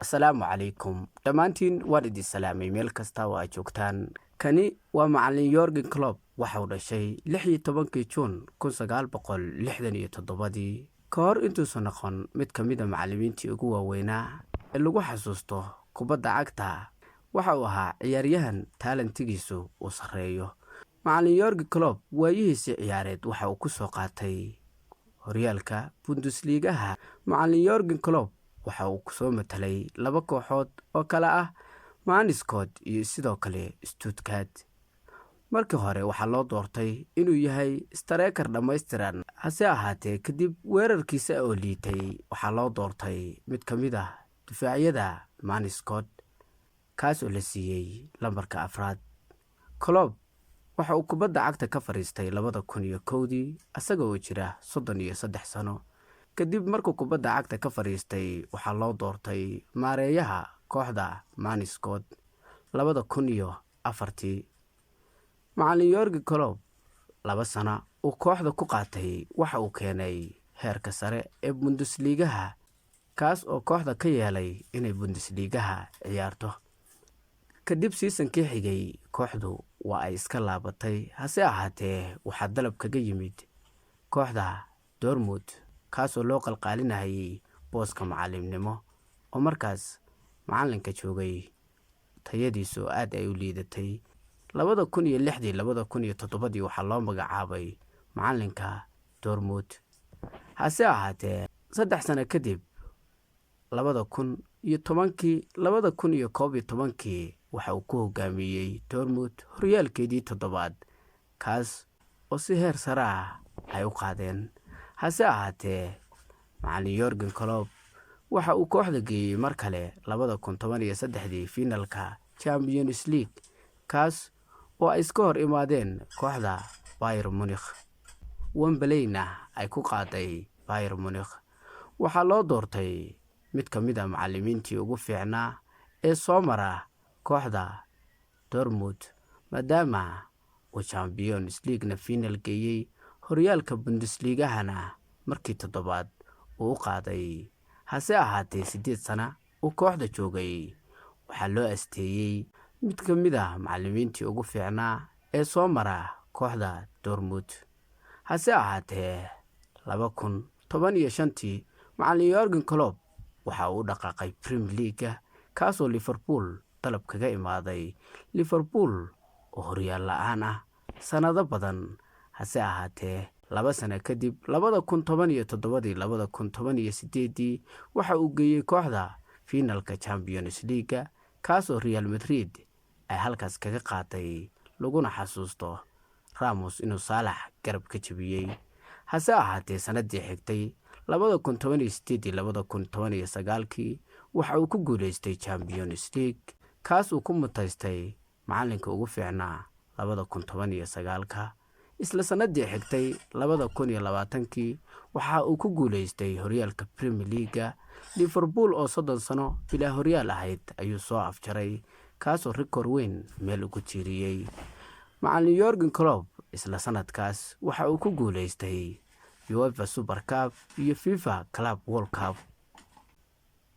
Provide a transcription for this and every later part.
Asalaamu calaykum dhammaantiin waan idin salaamay meel kasta oo aad joogtaan. Kani waa macallin Jurgen Klopp waxa uu dhashay 16 Juun 1967 ka hor intuusan noqon mid ka mid ah macallimiintii ugu waaweynaa ee lagu xasuusto kubadda cagta. Waxa uu ahaa ciyaaryahan talentigiisu uu sareeyo. Macallin Jurgen Klopp waayihiisii ciyaareed waxa uu ku soo qaatay horyaalka Bundesliga. Macallin Jurgen Klopp waxa uu ku soo matalay laba kooxood oo kala ah Manchester iyo sidoo kale Stuttgart. Markii hore waxa loo doortay inuu yahay striker dhameystiran, hase ahaatee kadib weerarkiisa oo liitay waxa loo doortay mid ka mid ah difaacyada Manchester, kaas oo la siiyay lambarka 4. Klopp waxa uu kubadda cagta ka fariistay 2001 asagoo jira 33 sano. Kadib markuu kubadda cagta ka fariistay waxa loo doortay maareeyaha kooxda Manchester 2004. Macallin Jurgen Klopp 2 sano uu kooxda ku qaatay waxa uu keenay heerka sare ee Bundesliga, kaas oo kooxda ka yeelay inay Bundesliga ciyaarto. Kadib season-kii xigay kooxdu waa ay iska laabatay, hase ahaatee waxa dalab kaga yimid kooxda Dortmund, kaas oo loo qalqaalinayay booska macallinnimo oo markaas macallinka joogay tayadiisu aad ay u liidatay. 2006-2007 waxa loo magacaabay macallinka Dortmund. Hase ahaatee 3 sano kadib 2011 waxa uu ku hogaamiyay Dortmund horyaalkeedii 7aad, kaas oo si heer sare ah ay u qaadeen. Hase ahaatee macallin Jurgen Klopp waxa uu kooxda geeyay mar kale 2013 finalka Champions League, kaas oo ay iska hor imaadeen kooxda Bayern Munich. Wembleyna ay ku qaaday Bayern Munich. Waxa loo doortay mid ka mid ah macallimiintii ugu fiicnaa ee soo mara kooxda Dortmund, maadaama uu Champions League-na final geeyay, horyaalka Bundesliga-hana markii 7aad uu qaaday. Hase ahaatee 8 sano uu kooxda joogay waxa loo asteeyay mid ka mid ah macallimiintii ugu fiicnaa ee soo mara kooxda Dortmund. Hase ahaatee 2015 macallin Jurgen Klopp waxa uu dhaqaaqay Premier League, kaas oo Liverpool dalab kaga imaaday. Liverpool oo horyaal la'aan ah sanado badan. Hase ahaatee 2 sano kadib 2017-2018 waxa uu geeyay kooxda finalka Champions League, kaas oo Real Madrid ay halkaas kaga qaatay, laguna xasuusto Ramos inuu Salah garab ka jabiyay. Hase ahaatee sanadii xigtay 2018-2019 waxa uu ku guuleystay Champions League, kaas uu ku mutaystay macallinka ugu fiicnaa 2019. Isla sanadii xigtay 2020 waxa uu ku guuleystay horyaalka Premier League. Liverpool oo 30 sano bilaa horyaal ahayd ayuu soo afjaray, kaas oo rikoor weyn meel ugu tiiriyay. Macallin Jurgen Klopp isla sanadkaas waxa uu ku guuleystay UEFA Super Cup iyo FIFA Club World Cup.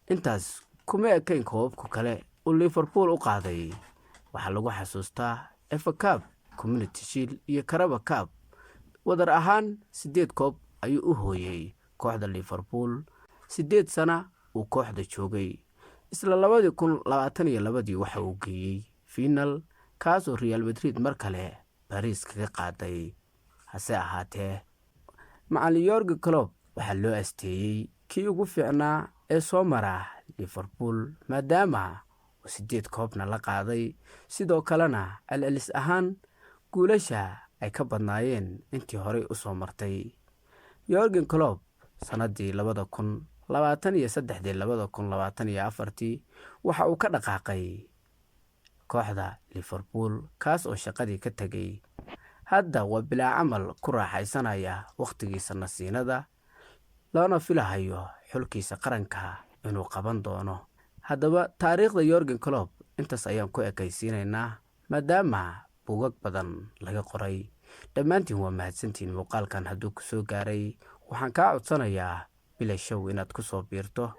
intaas kuma ekayn koobabka kale oo Liverpool u qaaday. Waxa lagu xasuustaa FA Cup, Community Shield iyo Carabao Cup. wadar ahaan 8 koob ayuu u hooyay kooxda Liverpool. 8 sano uu kooxda joogay. Isla 2022 waxa uu geeyay final, kaas oo Real Madrid mar kale Paris kaga qaaday. Hase ahaatee macallin Jurgen Klopp waxa loo asteeyay kii ugu fiicnaa ee soo mara Liverpool, maadaama uu 8 koobna la qaaday, sidoo kalena celcelis ahaan guulasha ay ka badnaayeen intii horey u soo martay. Jurgen Klopp sanadii 2023-2024 waxa uu ka dhaqaaqay kooxda Liverpool, kaas oo shaqadii ka tagay. Hadda waa bilaa camal ku raaxaysanaya waqtigiisa nasiinada, loona filahayo xulkiisa qaranka inuu qaban doono. Haddaba taariikhda Jurgen Klopp intaas ayaan ku ekaysiinaynaa, maadaama buugag badan laga qoray. Dhammaantiin waa mahadsantiin. Muuqaalkan hadduu ku soo gaaray waxaan kaa codsanayaa bila show inaad ku soo biirto